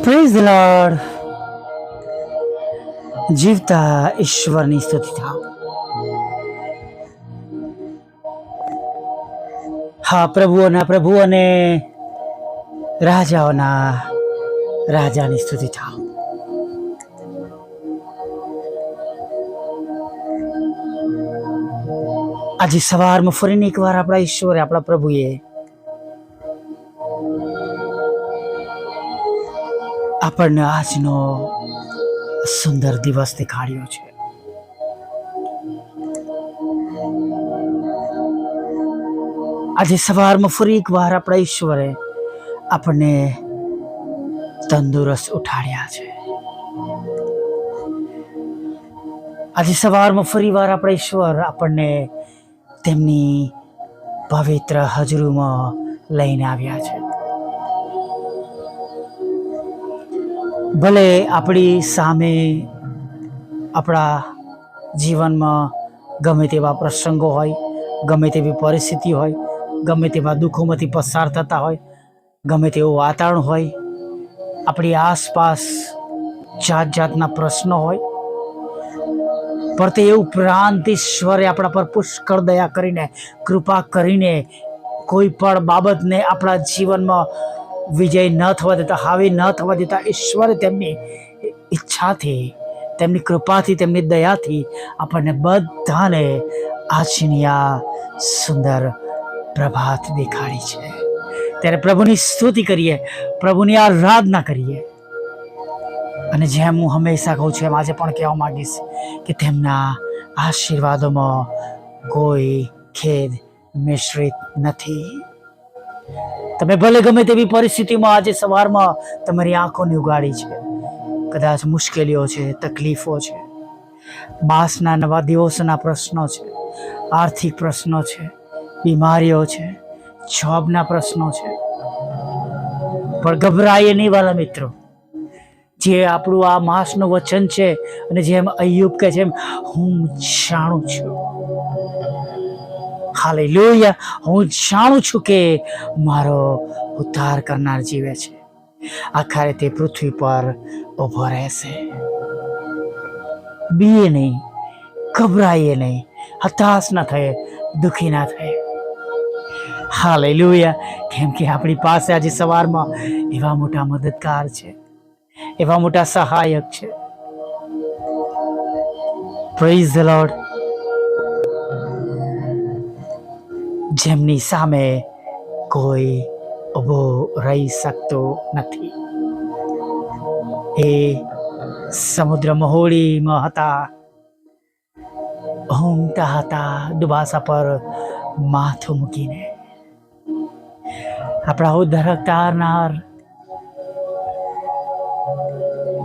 Praise the lord. જીવતા ઈશ્વરની સ્તુતિ થાવ. હા, પ્રભુઓના પ્રભુ અને રાજાઓના રાજાની સ્તુતિ થાવ. આજે સવારમાં ફરીને એકવાર આપણા ઈશ્વરે, આપણા પ્રભુએ આપણને આજનો સુંદર દિવસ દેખાડ્યો છે. આજે સવારમાં ફરી એકવાર આપણા ઈશ્વરે આપણને તંદુરસ્ત ઉઠાડ્યા છે. આજે સવારમાં ફરી વાર આપણા ઈશ્વર આપણને તેમની પવિત્ર હજરૂમાં લઈને આવ્યા છે. ભલે આપણી સામે આપણા જીવનમાં ગમે તેવા પ્રસંગો હોય, ગમે તેવી પરિસ્થિતિ હોય, ગમે તેવા દુઃખોમાંથી પસાર થતા હોય, ગમે તેવું વાતાવરણ હોય, આપણી આસપાસ જાત જાતના પ્રશ્નો હોય, પણ તે ઉપરાંત ઈશ્વરે આપણા પર પુષ્કળ દયા કરીને, કૃપા કરીને કોઈ પણ બાબતને આપણા જીવનમાં વિજય ન થવા દેતા, હાવી ન થવા દેતા, ઈશ્વરે તેમની ઈચ્છાથી, તેમની કૃપાથી, તેમની દયાથી આપણને બધાને આજની આ સુંદર પ્રભાત દેખાડી છે. ત્યારે પ્રભુની સ્તુતિ કરીએ, પ્રભુની આરાધના કરીએ. અને જેમ હું હંમેશા કહું છું એમ આજે પણ કહેવા માંગીશ કે તેમના આશીર્વાદોમાં કોઈ ખેદ મિશ્રિત નથી. તમે ભલે ગમે તેવી પરિસ્થિતિમાં આજે સવારમાં તમારી આંખોને ઉગાડી છે, કદાચ મુશ્કેલીઓ છે, તકલીફો છે, માસના નવા દિવસોના પ્રશ્નો છે, આર્થિક પ્રશ્નો છે, બીમારીઓ છે, જોબના પ્રશ્નો છે, પણ ગભરાઈએ નહીં વાલા મિત્રો. જે આપણું આ માસનું વચન છે અને જેમ અય્યુબ કહે છે, હું જાણું છું, હાલેલુયા, હું જાણું છું કે મારો ઉદ્ધાર કરનાર જીવે છે. આખરે તે પૃથ્વી પર ઊભો રહેશે. બીએ નહીં, ગભરાઈએ નહીં, હતાશ ના થાય, દુઃખી ના થાય. હાલેલુયા, કેમ કે આપણી પાસે આજે સવારમાં એવા મોટા મદદગાર છે, એવા મોટા સહાયક છે. Praise the lord. જેમની સામે કોઈ ઊભો રહી શકતો નથી. એ સમુદ્ર મહોળીમાં હતા, ઊંઘતા હતા, દુબાસા પર માથું મૂકીને. આપણા ઉદ્ધારક તારનાર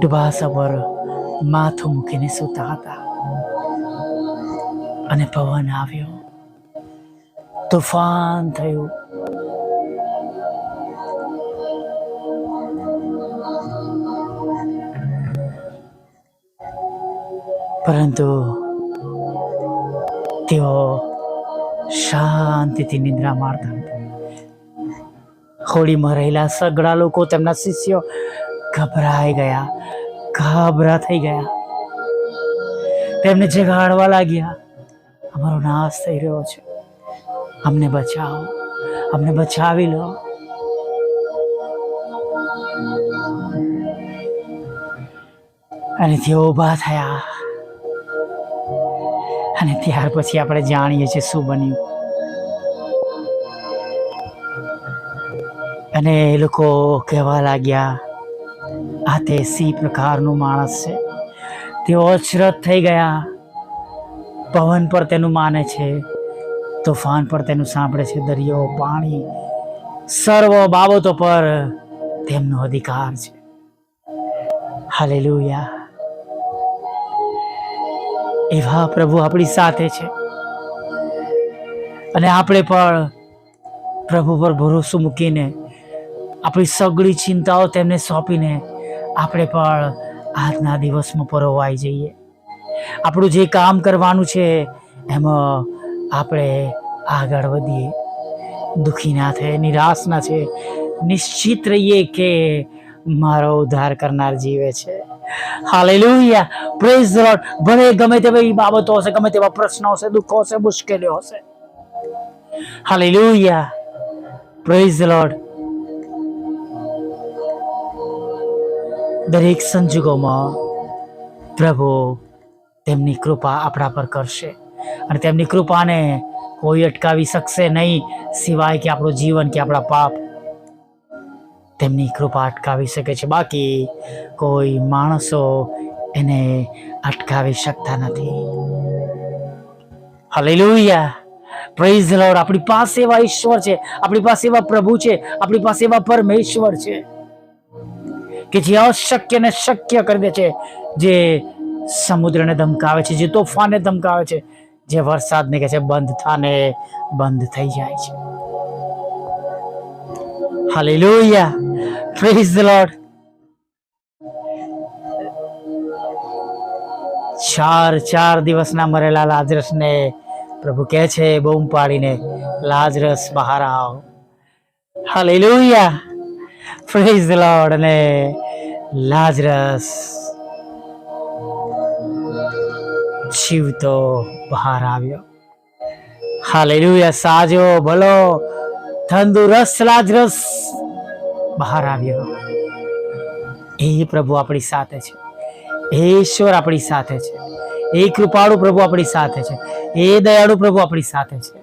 દુબાસા પર માથું મૂકીને સૂતા હતા. અને પવન આવ્યો, તોફાન થયું, પરંતુ તેઓ શાંતિથી નિદ્રા મારતા હતા. હોળીમાં રહેલા સગડા લોકો, તેમના શિષ્યો ગભરાઈ ગયા, ગાભરા થઈ ગયા. તેમને જગાડવા લાગ્યા, અમારો નાશ થઈ રહ્યો છે, અમને બચાવો, અમને બચાવી લો. અને તેઓ ઊભા થયા. અને ત્યાર પછી આપણે જાણીએ છીએ શું બન્યું. અને એ લોકો કહેવા લાગ્યા, આ તે સી પ્રકારનું માણસ છે. તેઓ અચરજ થઈ ગયા. પવન પર તેનું માને છે, તોફાન પર તેનું સાંભળે છે, દરિયો, પાણી, સર્વ બાબતો પર તેમનો અધિકાર છે. હાલેલુયા. એવા પ્રભુ આપણી સાથે છે. અને આપણે પણ પ્રભુ પર ભરોસો મૂકીને, આપણી સગળી ચિંતાઓ તેમને સોંપીને આપણે પણ આજના દિવસમાં પરોવાઈ જઈએ. આપણું જે કામ કરવાનું છે એમાં આપણે આગળ વધીએ. દુઃખી ના થાય, નિરાશ ના છે. નિશ્ચિત રહીએ કે મારો ઉદ્ધાર કરનાર જીવે છે. Hallelujah, praise the lord. ભલે ગમે તેવી બાબતો હશે, ગમે તેવા પ્રશ્નો હશે, દુઃખો હશે, મુશ્કેલીઓ હશે, હાલેલુયા, પ્રેઝ ધ લોર્ડ. દરેક સંજોગોમાં પ્રભુ તેમની કૃપા આપણા પર કરશે અને તેમની કૃપાને કોઈ અટકાવી શકશે નહીં, સિવાય કે આપણું જીવન કે આપણા પાપ. તેમની કૃપા અટકાવી શકે છે, બાકી કોઈ માણસો એને અટકાવી શકતા નથી. Hallelujah, praise the lord. આપણી પાસે એવા ઈશ્વર છે, આપણી પાસે એવા પ્રભુ છે, આપણી પાસે એવા પરમેશ્વર છે કે જે અશક્યને શક્ય કરી દે છે, જે સમુદ્રને ધમકાવે છે, જે તોફાનને ધમકાવે છે, જે વરસાદને કહે છે બંધ થાને બંધ થઈ જાય છે. Hallelujah, praise the lord. ચાર દિવસના મરેલા લાજરસને પ્રભુ કહે છે બૂમ પાડીને, લાજરસ બહાર આવ. Hallelujah, praise the lord. અને લાજરસ જીવતો બહાર આવ્યો. હાલેલુયા, સાજો ભલો તંદુરસ્ત લાજરસ બહાર આવ્યો. એ પ્રભુ આપણી સાથે છે, એ ઈશ્વર આપણી સાથે છે, એ કૃપાળુ પ્રભુ આપણી સાથે છે, એ દયાળુ પ્રભુ આપણી સાથે છે.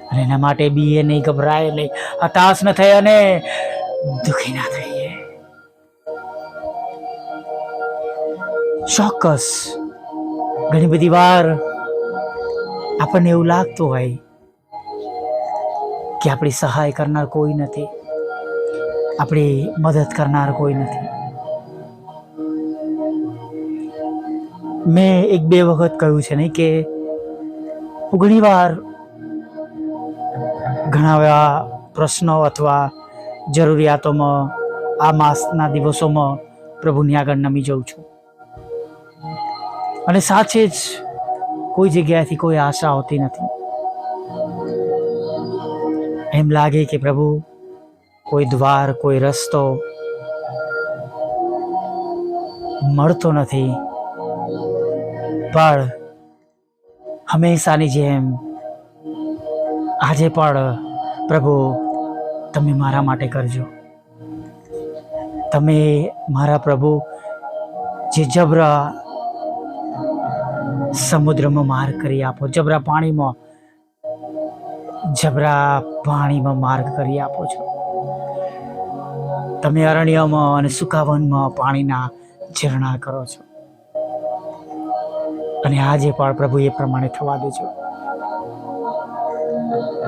અને એના માટે બીએ નહીં, ગભરાય નહીં, હતાશ ન થાય અને દુઃખી ના થઈએ. ચોક્કસ ઘણી બધી વાર આપણને એવું લાગતું હોય કે આપણી સહાય કરનાર કોઈ નથી, આપણી મદદ કરનાર કોઈ નથી. મેં 1-2 વખત કહ્યું છે નહીં કે હું ઘણી વાર ઘણા એવા પ્રશ્નો અથવા જરૂરિયાતોમાં આ માસના દિવસોમાં પ્રભુની આગળ નમી જાઉં છું અને સાચે જ કોઈ જગ્યાએથી કોઈ આશા હોતી નથી. એમ લાગે કે પ્રભુ કોઈ દ્વાર, કોઈ રસ્તો મળતો નથી. પણ હંમેશાની જેમ આજે પણ પ્રભુ તમે મારા માટે કરજો. તમે મારા પ્રભુ જે જબરા સમુદ્રમાં માર્ગ કરી આપો, જબરા પાણીમાં માર્ગ કરી આપો છો. તમે અરણ્યમાં અને સુકાવનમાં પાણીના ઝરણા કરો છો. અને આજે પણ પ્રભુ એ પ્રમાણે થવા દેજો.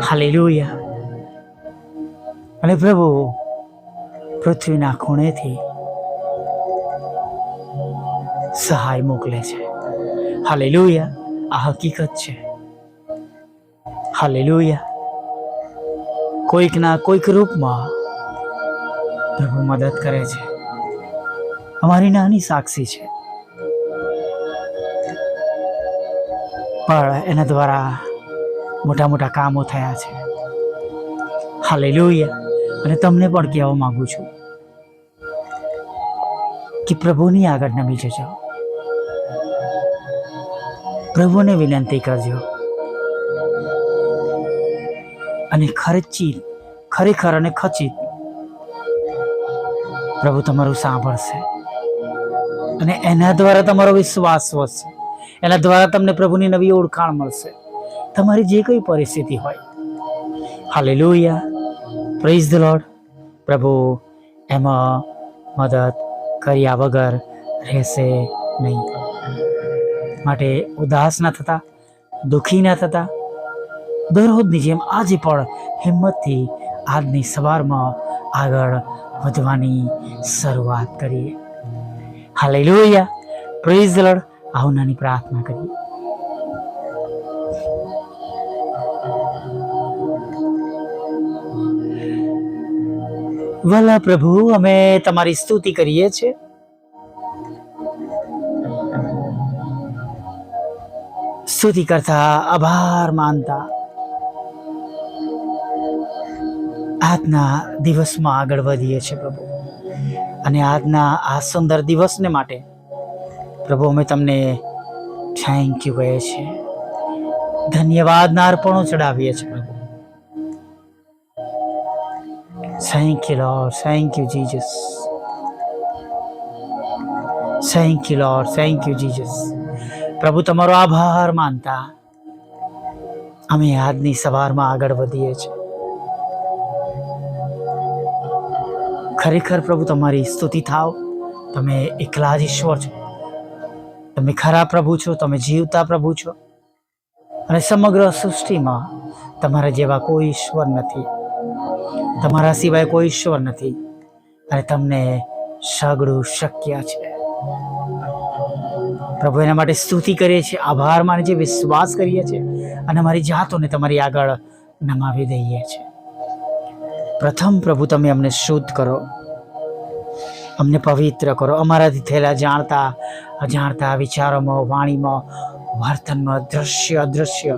હાલેલુયા. અને પ્રભુ પૃથ્વીના ખૂણેથી સહાય મોકલે છે. હાલેલુયા, આ હકીકત છે. હાલેલુયા. કોઈકના કોઈક રૂપમાં પ્રભુ મદદ કરે છે. અમારી નાની સાક્ષી છે, પણ એના દ્વારા મોટા મોટા કામો થયા છે. હાલેલુયા. અને તમને પણ કહેવા માંગુ છું કે પ્રભુની આગળ નમી જજો, પ્રભુને વિનંતી કરજો અને ખરેખર અને ખચિત પ્રભુ તમારું સાંભળશે અને એના દ્વારા તમારો વિશ્વાસ વધશે. એના દ્વારા તમને પ્રભુની નવી ઓળખાણ મળશે, તમારી જે કઈ પરિસ્થિતિ હોય. Hallelujah, praise the lord. પ્રભુ એમાં મદદ કર્યા વગર રહેશે નહીં. માટે ઉદાસ ના થતા, દુઃખી ના થતા, દરરોજની જેમ આજે પણ હિંમતથી આજની સવારમાં આગળ વધવાની શરૂઆત કરીએ. Hallelujah, praise the lord. આવો નાની પ્રાર્થના કરીએ. વલા પ્રભુ, અમે તમારી સ્તુતિ કરીએ છીએ. સ્તુતિ કરતા, આભાર માનતા આજના દિવસમાં આગળ વધીએ છીએ પ્રભુ. અને આજના આ સુંદર દિવસને માટે પ્રભુ અમે તમને થેન્ક યુ કહીએ છીએ, ધન્યવાદના અર્પણો ચડાવીએ છીએ પ્રભુ. Thank you lord, thank you Jesus, thank you lord, thank you Jesus. પ્રભુ તમારો આભાર માનતા અમે આજની સવારમાં આગળ વધીએ છીએ. ખરેખર પ્રભુ તમારી સ્તુતિ થાવ. તમે એકલા જ ઈશ્વર છો. તમે ખરા પ્રભુ છો, તમે જીવતા પ્રભુ છો, અને સમગ્ર સૃષ્ટિમાં તમારા જેવા કોઈ ઈશ્વર નથી, તમારા સિવાય કોઈ ઈશ્વર નથી, અને તમને સગળું શક્ય છે. પ્રભુ એના માટે સ્તુતિ કરીએ છીએ, આભાર માને છે, વિશ્વાસ કરીએ છીએ, અને અમારી જાતોને તમારી આગળ નમાવી દઈએ છીએ. પ્રથમ પ્રભુ તમે અમને શુદ્ધ કરો, અમને પવિત્ર કરો, અમારાથી થયેલા જાણતા અજાણતા વિચારોમાં, વાણીમાં, વર્તનમાં, દ્રશ્ય અદ્રશ્ય,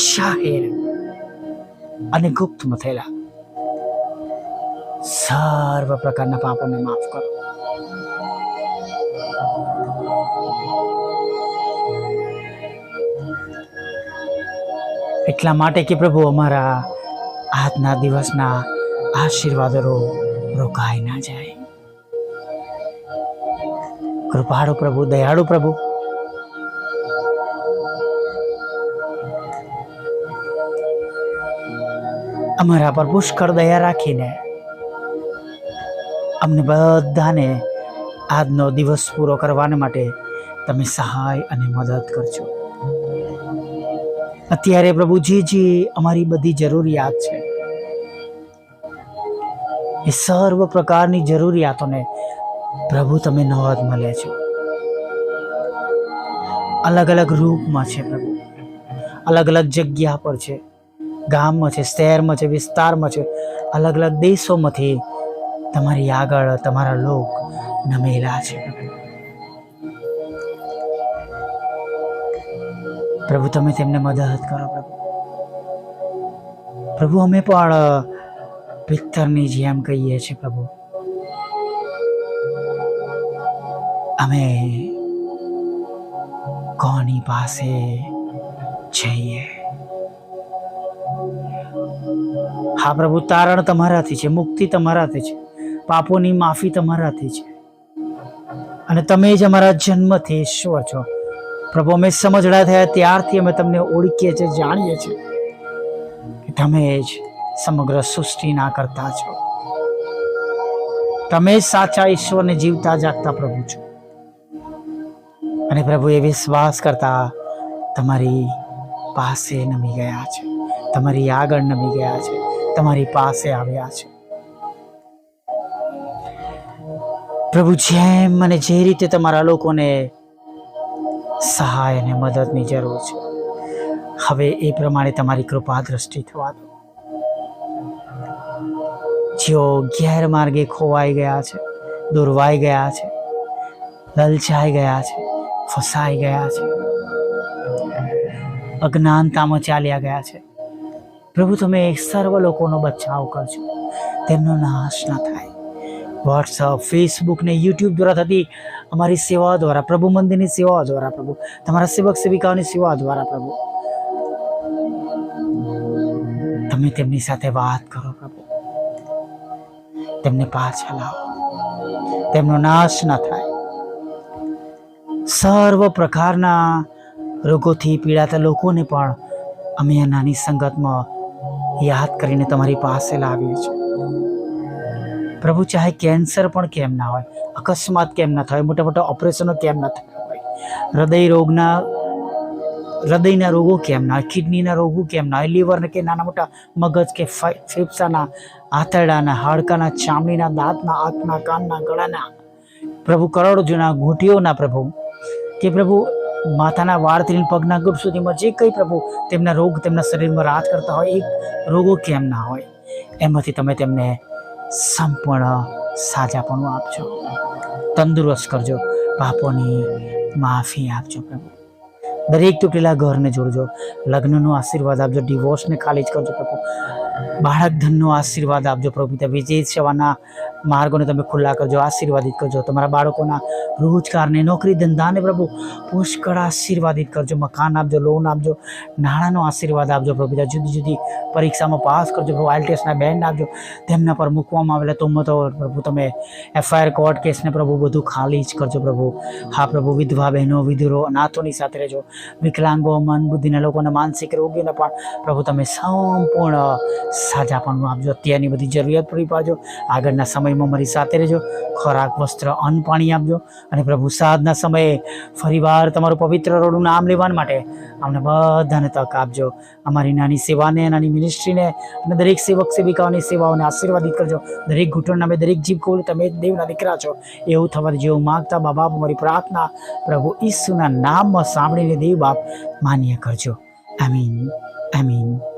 જાહેર અને ગુપ્તમાં થયેલા સર્વ પ્રકારના પાપોને માફ કરો. એટલા માટે કે પ્રભુ અમારા આજના દિવસના આશીર્વાદો રોકાઈ ના જાય. કૃપાળુ પ્રભુ, દયાળુ પ્રભુ, અમારા પર પુષ્કળ દયા રાખીને અમને બધાને આજનો દિવસ પૂરો કરવા માટે તમે સહાય અને મદદ કરજો. અત્યારે પ્રભુ જે અમારી બધી જરૂરિયાત છે એ સર્વ પ્રકારની જરૂરિયાતોને પ્રભુ તમે નોંધ મળે છો. અલગ અલગ રૂપમાં છે પ્રભુ, અલગ અલગ જગ્યા પર છે, ગામમાં છે, શહેરમાં છે, વિસ્તારમાં છે, અલગ અલગ દેશોમાંથી તમારી આગળ તમારા લોક નમેલા છે. પ્રભુ તમે તેમને મદદ કરો. પ્રભુ અમે પણ પિત્તરની જેમ કહીએ છીએ પ્રભુ, અમે કોની પાસે જઈએ? હા પ્રભુ, તારણ તમારાથી છે, મુક્તિ તમારાથી છે, પાપોની માફી તમારાથી છે, અને તમે જ અમારા જન્મથી ઈશ્વર છો. પ્રભુ અમે સમજડા થયા ત્યારથી અમે તમને ઓળખીએ છીએ, જાણીએ છીએ કે તમે જ સમગ્ર સૃષ્ટિના કરતા છો. તમે જ સાચા ઈશ્વરને જીવતા જાગતા પ્રભુ છો. અને પ્રભુ એ વિશ્વાસ કરતા તમારી પાસે નમી ગયા છે, તમારી આગળ નમી ગયા છે, તમારી પાસે આવ્યા છે. પ્રભુ જેમ અને જે રીતે તમારા લોકોને સહાય અને મદદની જરૂર છે, હવે એ પ્રમાણે તમારી કૃપા દ્રષ્ટિ થવા દો. જેઓ ગેરમાર્ગે ખોવાઈ ગયા છે, દોરવાઈ ગયા છે, લલચાઈ ગયા છે, ફસાઈ ગયા છે, અજ્ઞાનતામાં ચાલ્યા ગયા છે, પ્રભુ તમે સર્વ લોકોનો બચાવ કરજો, તેમનો નાશ ના થાય. વોટ્સઅપ, ફેસબુક ને યુટ્યુબ દ્વારા થતી અમારી સેવા દ્વારા, પ્રભુ મંદિરની સેવા દ્વારા, પ્રભુ તમારા સેવક સેવિકાઓની સેવા દ્વારા પ્રભુ તમે તેમની સાથે વાત કરો. પ્રભુ તેમને પાછા લાવો, તેમનો નાશ ના થાય. સર્વ પ્રકારના રોગોથી પીડાતા લોકોને પણ અમે આ નાની સંગતમાં યાદ કરીને તમારી પાસે લાવીએ છીએ. પ્રભુ ચાહે કેન્સર પણ કેમ ના હોય, અકસ્માત કેમ ના થાય, મોટા મોટા ઓપરેશનો કેમ ના થયા હોય, હૃદયના રોગો કેમ ના હોય, કિડનીના રોગો કેમ ના હોય, લીવર કે નાના મોટા મગજ કે ફેફસાના, આંતરડાના, હાડકાના, ચામડીના, દાંતના, આંખના, કાનના, ગળાના, પ્રભુ કરોડોના ઘૂંટીઓના, પ્રભુ કે પ્રભુ માથાના વાળથી પગના ગુપ સુધીમાં જે કંઈ પ્રભુ તેમના રોગ તેમના શરીરમાં રાજ કરતા હોય, એ રોગો કેમ ના હોય, એમાંથી તમે તેમને સંપૂર્ણ સાજાપણું આપજો, તંદુરસ્ત કરજો, પાપોની માફી આપજો. પ્રભુ દરેક તૂટેલા ઘરને જોડજો, લગ્નનો આશીર્વાદ આપજો, ડિવોર્સને ખાલી જ કરજો પ્રભુ, બાળક ધનનો આશીર્વાદ આપજો પ્રભુ પિતા, વિજય સેવાના માર્ગોને તમે ખુલ્લા કરજો, આશીર્વાદિત કરજો, તમારા બાળકોના રોજગારને, નોકરી ધંધાને પ્રભુ પુષ્કળ આશીર્વાદિત કરજો, મકાન આપજો, લોન આપજો, નાણાંનો આશીર્વાદ આપજો પ્રભુ પિતા, જુદી જુદી પરીક્ષામાં પાસ કરજો પ્રભુ, IELTSના બેન્ડ આપજો, તેમના પર મૂકવામાં આવેલા તોમતો પ્રભુ તમે FIR કોર્ટ કેસને પ્રભુ બધું ખાલી જ કરજો પ્રભુ. હા પ્રભુ, વિધવા બહેનો, વિધુરો, અનાથોની સાથે રહેજો, વિકલાંગો, મન બુદ્ધિના લોકોને, માનસિક રોગીઓને પણ પ્રભુ તમે સંપૂર્ણ સાજાપણું આપજો, અત્યારની બધી જરૂરિયાત પૂરી પાડજો, આગળના સમયમાં મારી સાથે રહેજો, ખોરાક, વસ્ત્ર, અન્ન, પાણી આપજો, અને પ્રભુ સાંજના સમયે ફરીવાર તમારું પવિત્ર રોડનું નામ લેવા માટે અમને બધાને તક આપજો, અમારી નાની સેવાને, નાની મિનિસ્ટ્રીને અને દરેક સેવક સેવિકાઓની સેવાઓને આશીર્વાદિત કરજો, દરેક ઘૂંટણ નામે દરેક જીભ ખોલ, તમે દેવના દીકરા છો એવું થવા દેજો, એવું માગતા બાપ અમારી પ્રાર્થના પ્રભુ ઈસુના નામમાં સાંભળીને દેવ બાપ માન્ય કરજો. આમીન, આમીન.